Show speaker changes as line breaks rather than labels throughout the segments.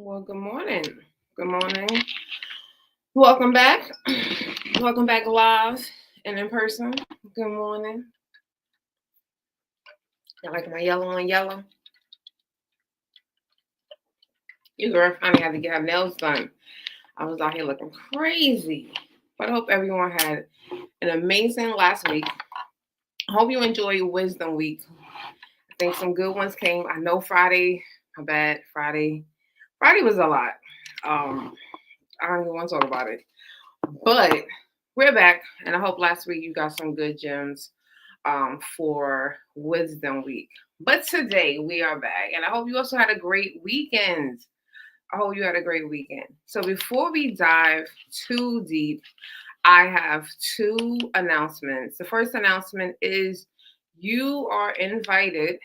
Well, good morning. Good morning. Welcome back. Welcome back live and in person. Good morning. I like my yellow on yellow. You girl finally had to get her nails done. I was out here looking crazy. But I hope everyone had an amazing last week. I hope you enjoy your Wisdom Week. I think some good ones came. I know Friday, my bad, Friday. Friday was a lot. I don't even want to talk about it. But we're back, and I hope last week you got some good gems for Wisdom Week. But today we are back, and I hope you also had a great weekend. I hope you had a great weekend. So before we dive too deep, I have two announcements. The first announcement is you are invited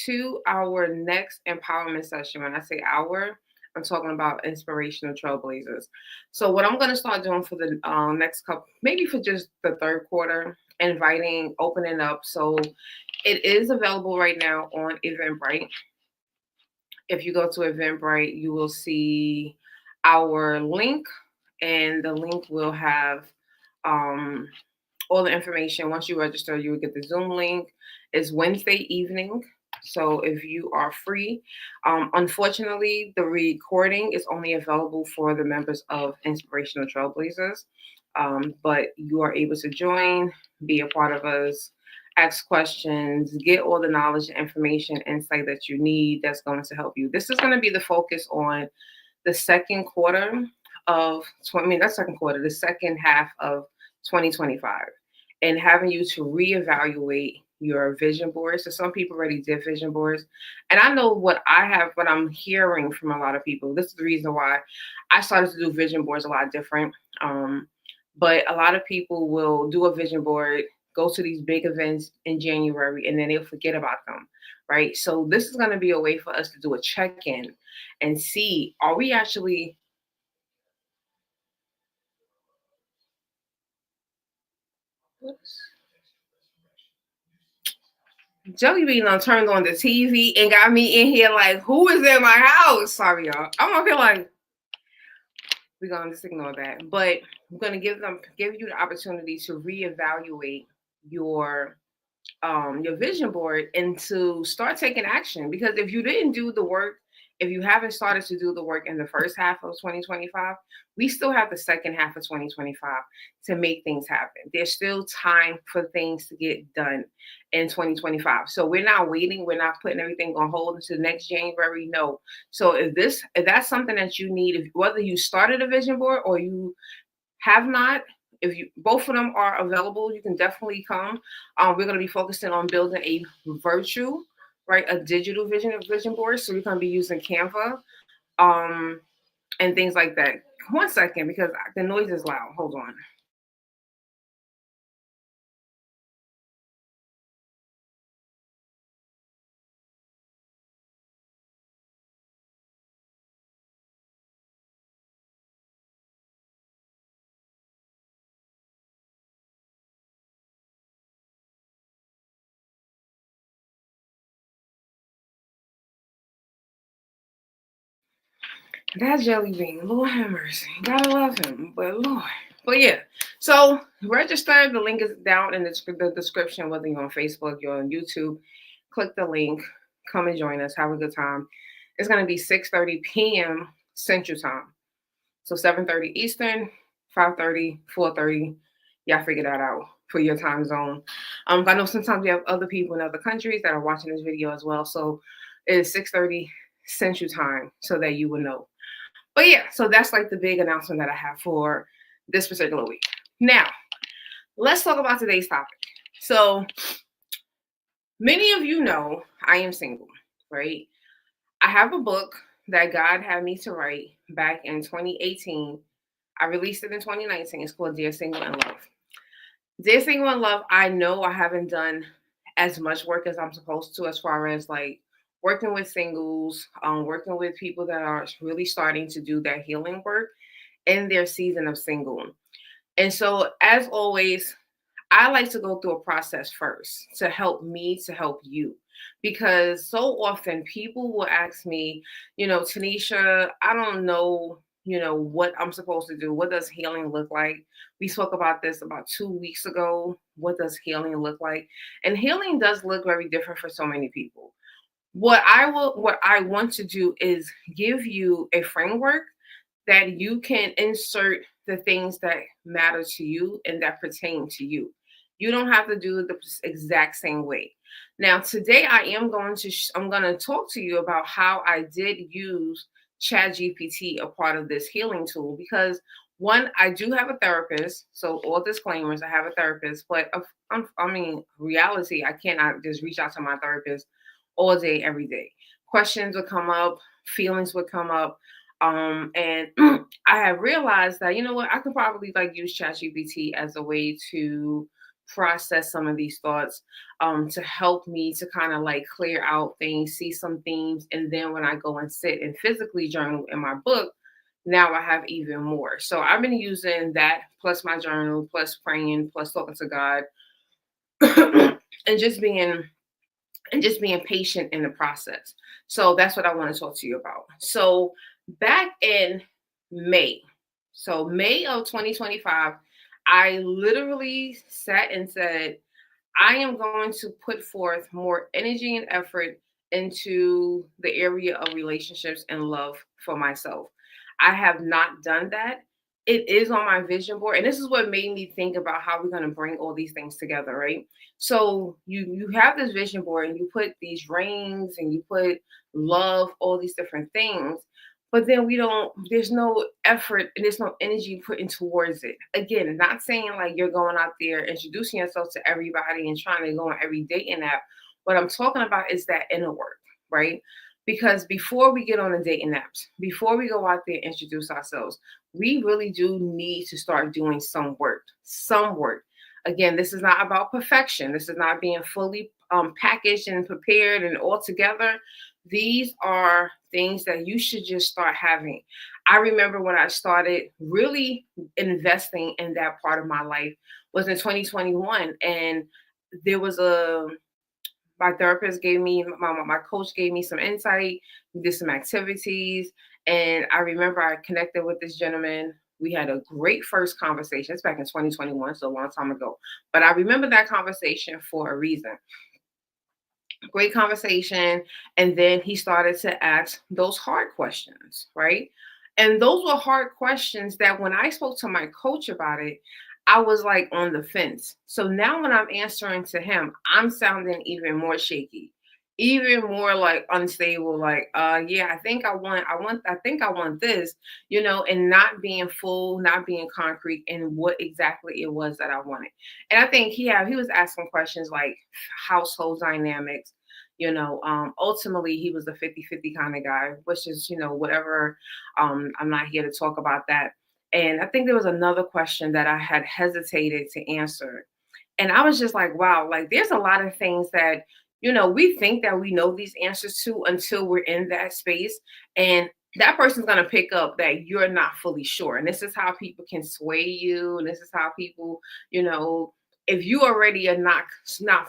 to our next empowerment session. When I say our, I'm talking about inspirational trailblazers. So what I'm going to start doing for the next couple, maybe for just the third quarter, inviting, opening up. So it is available right now on Eventbrite. If you go to Eventbrite, you will see our link, and the link will have um, all the information. Once you register, you will get the Zoom link. It's Wednesday evening. So if you are free, unfortunately, the recording is only available for the members of Inspirational Trailblazers. But you are able to join, be a part of us, ask questions, get all the knowledge, information, insight that you need that's going to help you. This is going to be the focus on the second quarter of, that's second quarter, the second half of 2025, and having you to reevaluate your vision boards. So some people already did vision boards. And I know what I'm hearing from a lot of people. This is the reason why I started to do vision boards a lot different. But a lot of people will do a vision board, go to these big events in January, and then they'll forget about them, right? So this is going to be a way for us to do a check-in and see, are we actually Jelly Bean done turned on the TV and got me in here like, who is in my house? Sorry, y'all. I'm gonna feel like we're gonna just ignore that. But I'm gonna give you the opportunity to reevaluate your your vision board and to start taking action. Because if you didn't do the work, if you haven't started to do the work in the first half of 2025, we still have the second half of 2025 to make things happen. There's still time for things to get done in 2025. So we're not waiting. We're not putting everything on hold until next January. No. So if that's something that you need, if whether you started a vision board or you have not, if you both of them are available, you can definitely come. We're going to be focusing on building a virtual, right, a digital vision board. So we're going to be using Canva, and things like that. One second, because the noise is loud. Hold on. That Jelly Bean, Lord have mercy. Gotta love him, but Lord. But yeah, so register. The link is down in the description, whether you're on Facebook, you're on YouTube. Click the link, come and join us, have a good time. It's going to be 6:30 p.m. Central Time. So 7:30 Eastern, 5:30, 4:30. Y'all figure that out for your time zone. I know sometimes we have other people in other countries that are watching this video as well. So it's 6:30 Central Time so that you will know. But yeah, so that's like the big announcement that I have for this particular week. Now, let's talk about today's topic. So, many of you know I am single, right? I have a book that God had me to write back in 2018. I released it in 2019. It's called Dear Single in Love. Dear Single in Love, I know I haven't done as much work as I'm supposed to as far as like working with singles, working with people that are really starting to do their healing work in their season of single. And so, as always, I like to go through a process first to help me to help you. Because so often people will ask me, Tanisha, I don't know, what I'm supposed to do. What does healing look like? We spoke about this about 2 weeks ago. What does healing look like? And healing does look very different for so many people. What I want to do is give you a framework that you can insert the things that matter to you and that pertain to you. You don't have to do the exact same way. Now, today I'm going to talk to you about how I did use ChatGPT, a part of this healing tool, because one, I do have a therapist. So all disclaimers, I have a therapist, but reality, I cannot just reach out to my therapist all day, every day. Questions would come up, feelings would come up, and I have realized that, you know what, I could probably like use ChatGPT as a way to process some of these thoughts, to help me to kind of like clear out things, see some themes, and then when I go and sit and physically journal in my book, now I have even more. So I've been using that plus my journal, plus praying, plus talking to God, and just being patient in the process. So that's what I want to talk to you about. So back in May, so May of 2025, I literally sat and said, I am going to put forth more energy and effort into the area of relationships and love for myself. I have not done that. It is on my vision board, and this is what made me think about how we're going to bring all these things together, right? So you have this vision board, and you put these rings, and you put love, all these different things, but then we don't. There's no effort and there's no energy put in towards it. Again, not saying like you're going out there introducing yourself to everybody and trying to go on every dating app. What I'm talking about is that inner work, right? Because before we get on the dating apps, before we go out there and introduce ourselves, we really do need to start doing some work. Some work. Again, this is not about perfection. This is not being fully packaged and prepared and all together. These are things that you should just start having. I remember when I started really investing in that part of my life was in 2021, and there was a my therapist gave me my coach gave me some insight. We did some activities, and I remember I connected with this gentleman. We had a great first conversation. It's back in 2021, so a long time ago, but I remember that conversation for a reason. Great conversation. And then he started to ask those hard questions, right? And those were hard questions that when I spoke to my coach about it, I was like on the fence. So now when I'm answering to him, I'm sounding even more shaky, even more like unstable, like, yeah, I think I want this, and not being full, not being concrete in what exactly it was that I wanted. And I think he was asking questions like household dynamics. Ultimately he was a 50-50 kind of guy, which is, whatever. I'm not here to talk about that. And I think there was another question that I had hesitated to answer. And I was just like, wow, like there's a lot of things that, we think that we know these answers to until we're in that space. And that person's going to pick up that you're not fully sure. And this is how people can sway you. And this is how people, if you already are not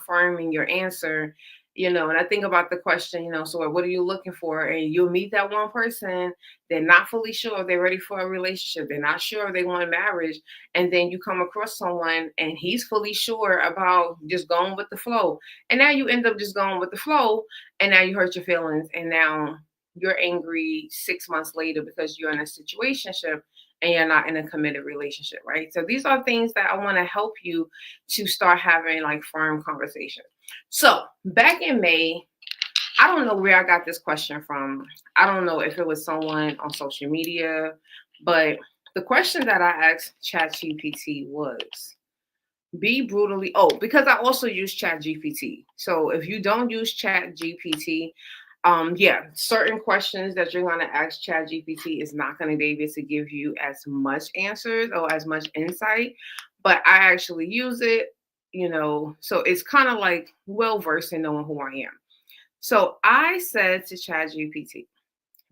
firm in your answer, and I think about the question, so what are you looking for? And you'll meet that one person, they're not fully sure if they're ready for a relationship. They're not sure if they want a marriage. And then you come across someone and he's fully sure about just going with the flow. And now you end up just going with the flow. And now you hurt your feelings. And now you're angry 6 months later because you're in a situationship and you're not in a committed relationship, right? So these are things that I want to help you to start having like firm conversations. So back in May, I don't know where I got this question from. I don't know if it was someone on social media, but the question that I asked ChatGPT was because I also use ChatGPT. So if you don't use ChatGPT, yeah, certain questions that you're going to ask ChatGPT is not going to be able to give you as much answers or as much insight, but I actually use it, so it's kind of like well versed in knowing who I am. So I said to ChatGPT,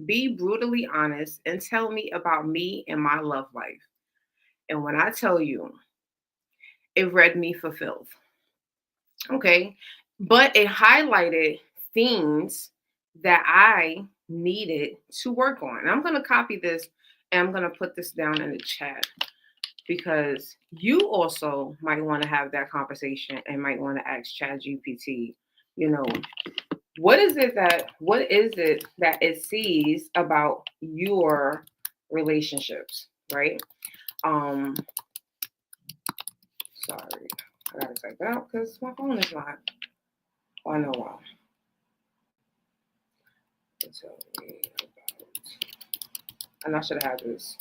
be brutally honest and tell me about me and my love life. And when I tell you, It read me for filth. Okay. But it highlighted things that I needed to work on. And I'm going to copy this and I'm going to put this down in the chat because you also might want to have that conversation and might want to ask ChatGPT, you know, what is it that it sees about your relationships, right? Um, sorry, I gotta type it out because my phone is not. Oh, I know why. Tell me about, and I should have had this.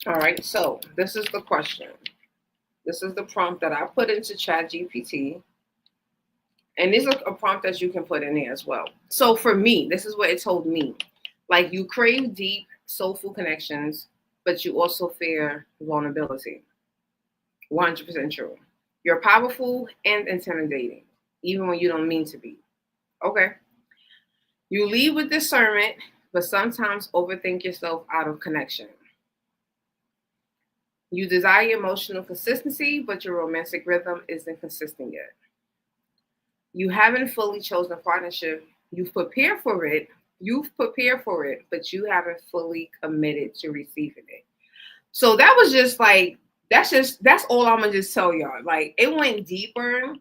All right, so this is the question. This is the prompt that I put into ChatGPT. And this is a prompt that you can put in there as well. So for me, this is what it told me. Like you crave deep, soulful connections, but you also fear vulnerability. 100% true. You're powerful and intimidating, even when you don't mean to be. Okay. You lead with discernment, but sometimes overthink yourself out of connection. You desire emotional consistency, but your romantic rhythm isn't consistent yet. You haven't fully chosen a partnership. You've prepared for it, but you haven't fully committed to receiving it. So that was just like that's all I'm gonna just tell y'all. Like it went deeper,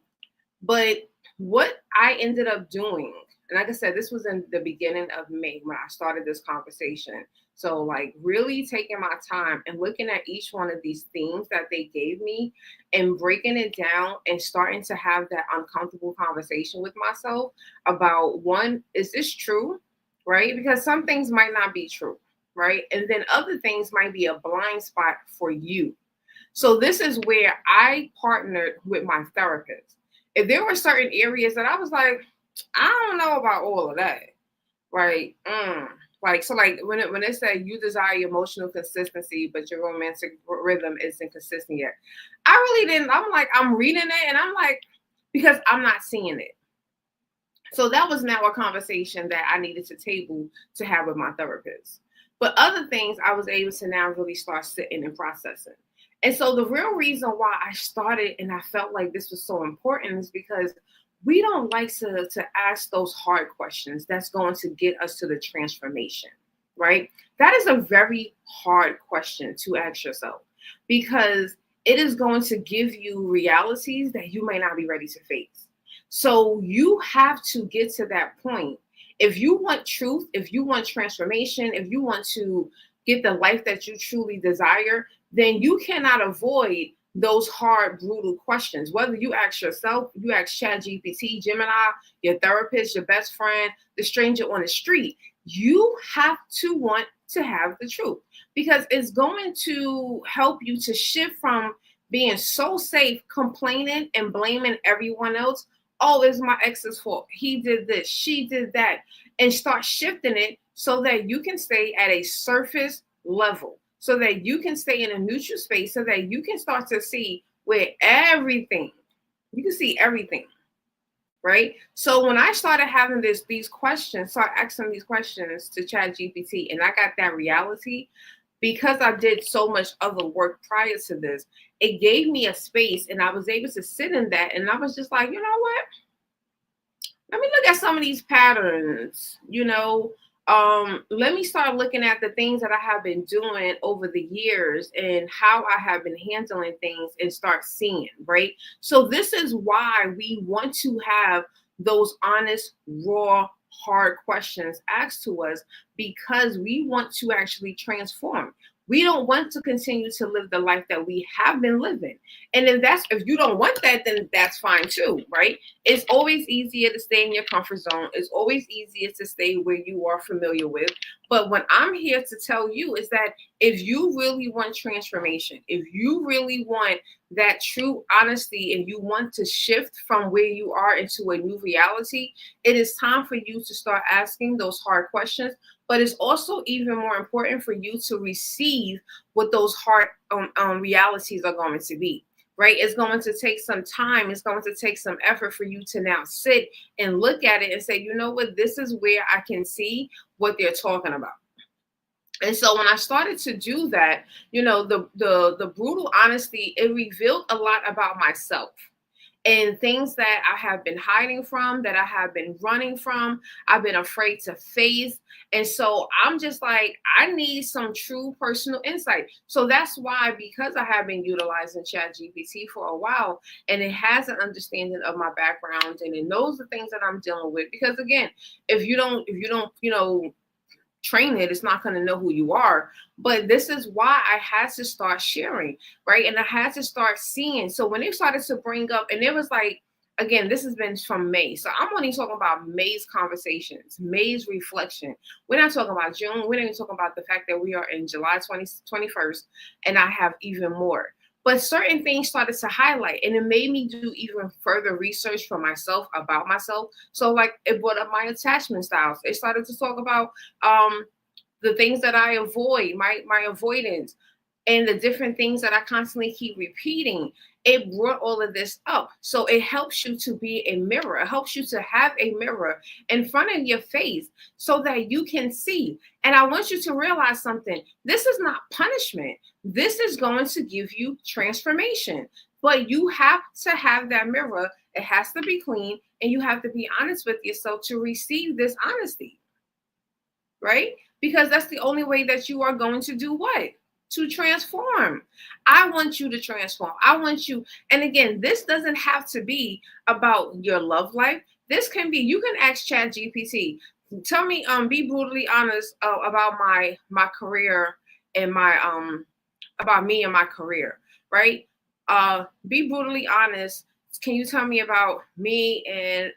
but what I ended up doing, and like I said, this was in the beginning of May when I started this conversation. So, like, really taking my time and looking at each one of these themes that they gave me and breaking it down and starting to have that uncomfortable conversation with myself about one, is this true? Right? Because some things might not be true, right? And then other things might be a blind spot for you. So this is where I partnered with my therapist. If there were certain areas that I was like, I don't know about all of that, right? Like so, like when it said you desire emotional consistency, but your romantic rhythm isn't consistent yet. I really didn't. I'm like I'm reading it and I'm like because I'm not seeing it. So that was now a conversation that I needed to table to have with my therapist. But other things I was able to now really start sitting and processing. And so the real reason why I started and I felt like this was so important is because we don't like to ask those hard questions that's going to get us to the transformation, right? That is a very hard question to ask yourself because it is going to give you realities that you may not be ready to face. So you have to get to that point. If you want truth, if you want transformation, if you want to get the life that you truly desire, then you cannot avoid those hard, brutal questions. Whether you ask yourself, you ask ChatGPT, Gemini, your therapist, your best friend, the stranger on the street, you have to want to have the truth because it's going to help you to shift from being so safe, complaining and blaming everyone else. Oh, it's my ex's fault. He did this, she did that, and start shifting it so that you can stay at a surface level, so that you can stay in a neutral space, so that you can start to see where everything, you can see everything, right? So when I started having these questions, start asking these questions to ChatGPT, and I got that reality because I did so much other work prior to this, it gave me a space and I was able to sit in that. And I was just like, you know what? Let me look at some of these patterns, let me start looking at the things that I have been doing over the years and how I have been handling things and start seeing, right? So this is why we want to have those honest, raw, hard questions asked to us because we want to actually transform. We don't want to continue to live the life that we have been living. And if you don't want that, then that's fine too, right? It's always easier to stay in your comfort zone. It's always easier to stay where you are familiar with. But what I'm here to tell you is that if you really want transformation, if you really want that true honesty and you want to shift from where you are into a new reality, it is time for you to start asking those hard questions. But it's also even more important for you to receive what those hard realities are going to be. Right? It's going to take some time. It's going to take some effort for you to now sit and look at it and say, you know what, this is where I can see what they're talking about. And so when I started to do that, the brutal honesty, it revealed a lot about myself and things that I have been hiding from, that I have been running from, I've been afraid to face. And so I'm just like, I need some true personal insight. So that's why, because I have been utilizing ChatGPT for a while, and it has an understanding of my background and it knows the things that I'm dealing with. Because again, if you don't, train it, it's not going to know who you are. But this is why I had to start sharing, right? And I had to start seeing. So when they started to bring up, and it was like, again, this has been from May. So I'm only talking about May's conversations, May's reflection. We're not talking about June. We're not even talking about the fact that we are in July 21st, and I have even more. But certain things started to highlight, and it made me do even further research for myself about myself. So, like, it brought up my attachment styles. It started to talk about the things that I avoid, my avoidance, and the different things that I constantly keep repeating. It brought all of this up. So it helps you to be a mirror. It helps you to have a mirror in front of your face so that you can see. And I want you to realize something. This is not punishment. This is going to give you transformation. But you have to have that mirror. It has to be clean, and you have to be honest with yourself to receive this honesty, right? Because that's the only way that you are going to do what? To transform. I want you to transform. I want you, and again, this doesn't have to be about your love life. This can be, you can ask Chat GPT, tell me, be brutally honest about my career and my about me and my career, right? Be brutally honest. Can you tell me about me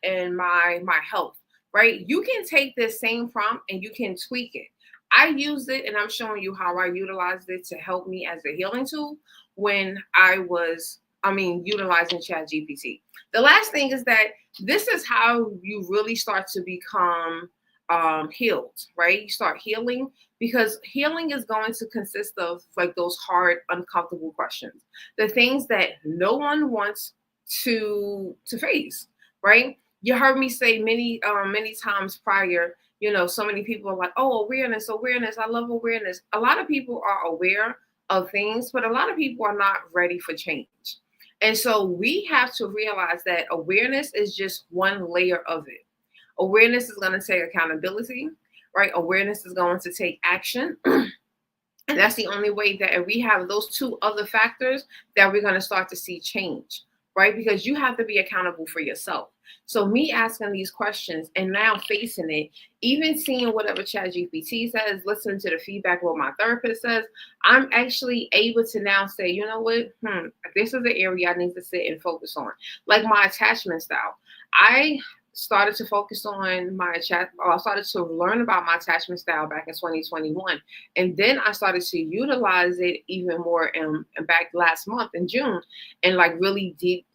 and my health, right? You can take this same prompt and you can tweak it. I used it, and I'm showing you how I utilized it to help me as a healing tool when utilizing Chat GPT. The last thing is that this is how you really start to become healed, right? You start healing, because healing is going to consist of like those hard, uncomfortable questions, the things that no one wants to face, right? You heard me say many times prior, so many people are like, oh, awareness, I love awareness. A lot of people are aware of things, but a lot of people are not ready for change. And so we have to realize that awareness is just one layer of it. Awareness is going to take accountability, right? Awareness is going to take action. And that's the only way that if we have those two other factors, that we're going to start to see change, right? Because you have to be accountable for yourself. So me asking these questions and now facing it, even seeing whatever ChatGPT says, listening to the feedback what my therapist says, I'm actually able to now say, you know what, this is the area I need to sit and focus on. Like my attachment style. I started to focus on I started to learn about my attachment style back in 2021. And then I started to utilize it even more in back last month in June, and like really deep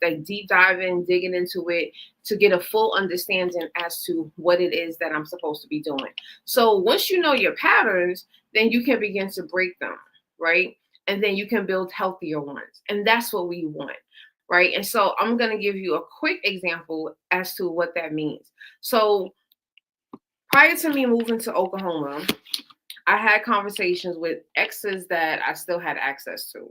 diving, digging into it to get a full understanding as to what it is that I'm supposed to be doing. So once you know your patterns, then you can begin to break them, right? And then you can build healthier ones. And that's what we want. Right. And so I'm going to give you a quick example as to what that means. So prior to me moving to Oklahoma, I had conversations with exes that I still had access to.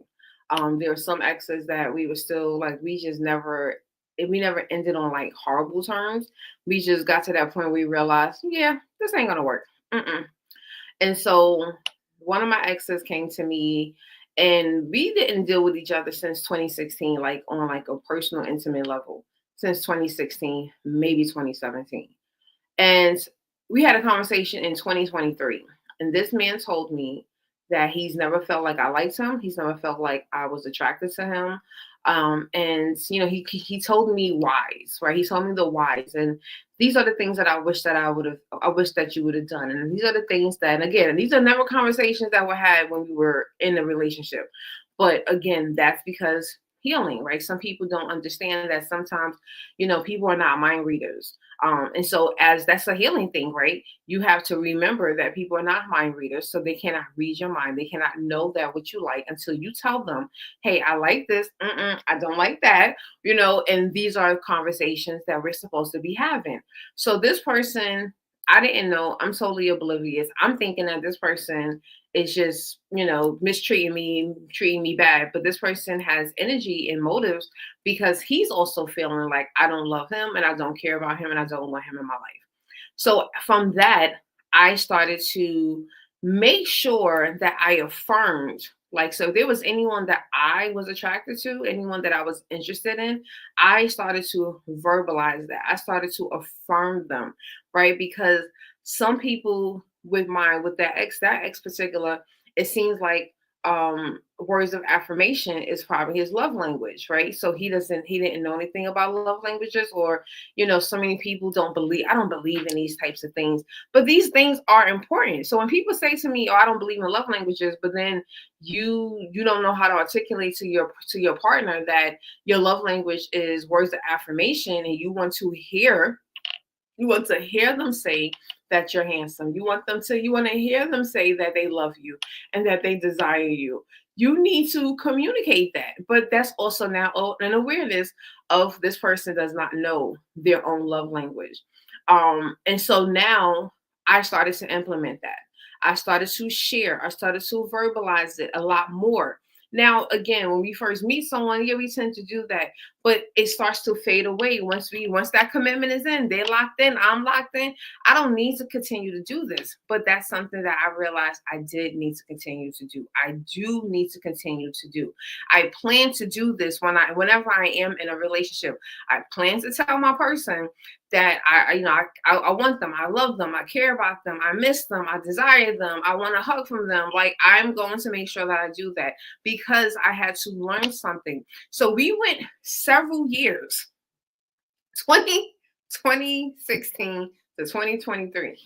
There were some exes that we were still like, we never ended on like horrible terms. We just got to that point where we realized, yeah, this ain't going to work. Mm-mm. And so one of my exes came to me, and we didn't deal with each other since 2016, like on like a personal, intimate level, since 2016, maybe 2017. And we had a conversation in 2023. And this man told me that he's never felt like I liked him. He's never felt like I was attracted to him. And he told me whys, right? He told me the whys. And these are the things that I wish that you would have done. And these are the things that, and again, these are never conversations that were had when we were in a relationship. But again, that's because healing, right? Some people don't understand that sometimes, people are not mind readers. And so as that's a healing thing, right? You have to remember that people are not mind readers, so they cannot read your mind. They cannot know that what you like until you tell them, hey, I like this. I don't like that, and these are conversations that we're supposed to be having. So this person, I didn't know. I'm totally oblivious. I'm thinking that this person is just, mistreating me, treating me bad. But this person has energy and motives because he's also feeling like I don't love him and I don't care about him and I don't want him in my life. So from that, I started to make sure that I affirmed. Like, so if there was anyone that I was attracted to, anyone that I was interested in, I started to verbalize that. I started to affirm them, right? Because some people with that ex particular, it seems like words of affirmation is probably his love language, right? So he didn't know anything about love languages, or so many people don't believe. I don't believe in these types of things, but these things are important. So when people say to me, "Oh, I don't believe in love languages," but then you don't know how to articulate to your partner that your love language is words of affirmation, and you want to hear them say that you're handsome. You want to hear them say that they love you and that they desire you. You need to communicate that. But that's also now an awareness of this person does not know their own love language. And so now I started to implement that. I started to share, I started to verbalize it a lot more. Now, again, when we first meet someone, yeah, we tend to do that, but it starts to fade away once that commitment is in. They're locked in, I'm locked in. I don't need to continue to do this, but that's something that I realized I did need to continue to do. I do need to continue to do. I plan to do this whenever I am in a relationship. I plan to tell my person that I want them, I love them, I care about them, I miss them, I desire them, I want a hug from them. Like, I'm going to make sure that I do that because I had to learn something. So we went several years, 2016 to 2023,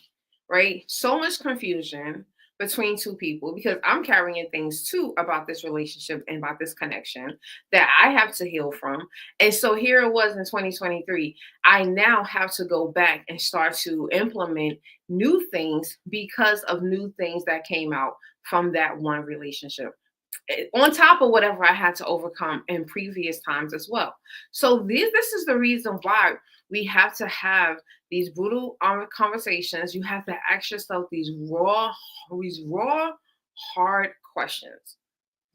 right? So much confusion between two people because I'm carrying things too about this relationship and about this connection that I have to heal from. And so here it was in 2023. I now have to go back and start to implement new things because of new things that came out from that one relationship, on top of whatever I had to overcome in previous times as well. So this is the reason why we have to have these brutal conversations. You have to ask yourself these raw, hard questions.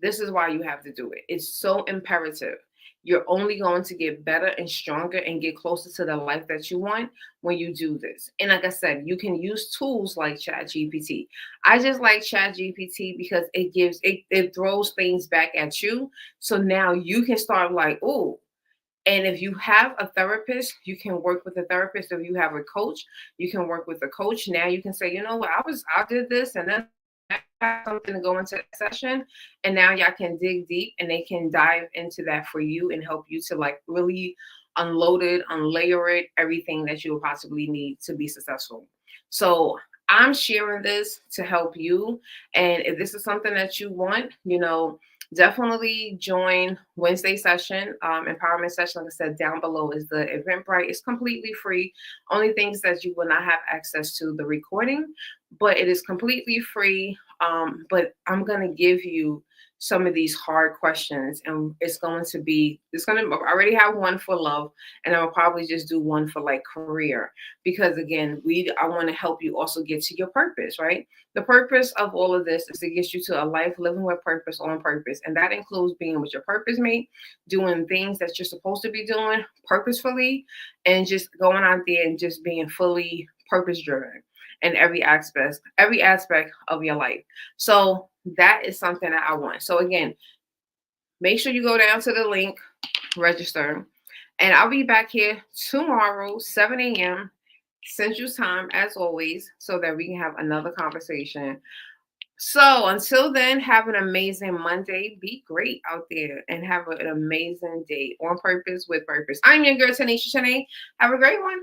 This is why you have to do it. It's so imperative. You're only going to get better and stronger and get closer to the life that you want when you do this. And like I said, you can use tools like ChatGPT. I just like ChatGPT because it throws things back at you. So now you can start like, oh, and if you have a therapist, you can work with a therapist. If you have a coach, you can work with a coach. Now you can say, you know what, I did this, and then I have something to go into that session. And now y'all can dig deep and they can dive into that for you and help you to like really unload it, unlayer it, everything that you will possibly need to be successful. So I'm sharing this to help you. And if this is something that you want, definitely join Wednesday session, empowerment session. Like I said, down below is the Eventbrite. It's completely free. Only things that you will not have access to the recording, but it is completely free. But I'm gonna give you some of these hard questions, and I already have one for love, and I'll probably just do one for like career, because again, I want to help you also get to your purpose, right? The purpose of all of this is to get you to a life living with purpose, on purpose. And that includes being with your purpose mate, doing things that you're supposed to be doing purposefully, and just going out there and just being fully purpose driven in every aspect of your life. So that is something that I want. So again, make sure you go down to the link, register, and I'll be back here tomorrow, 7 a.m. Central Time, as always, so that we can have another conversation. So until then, have an amazing Monday. Be great out there and have an amazing day on purpose with purpose. I'm your girl, Tanisha Shanae. Have a great one.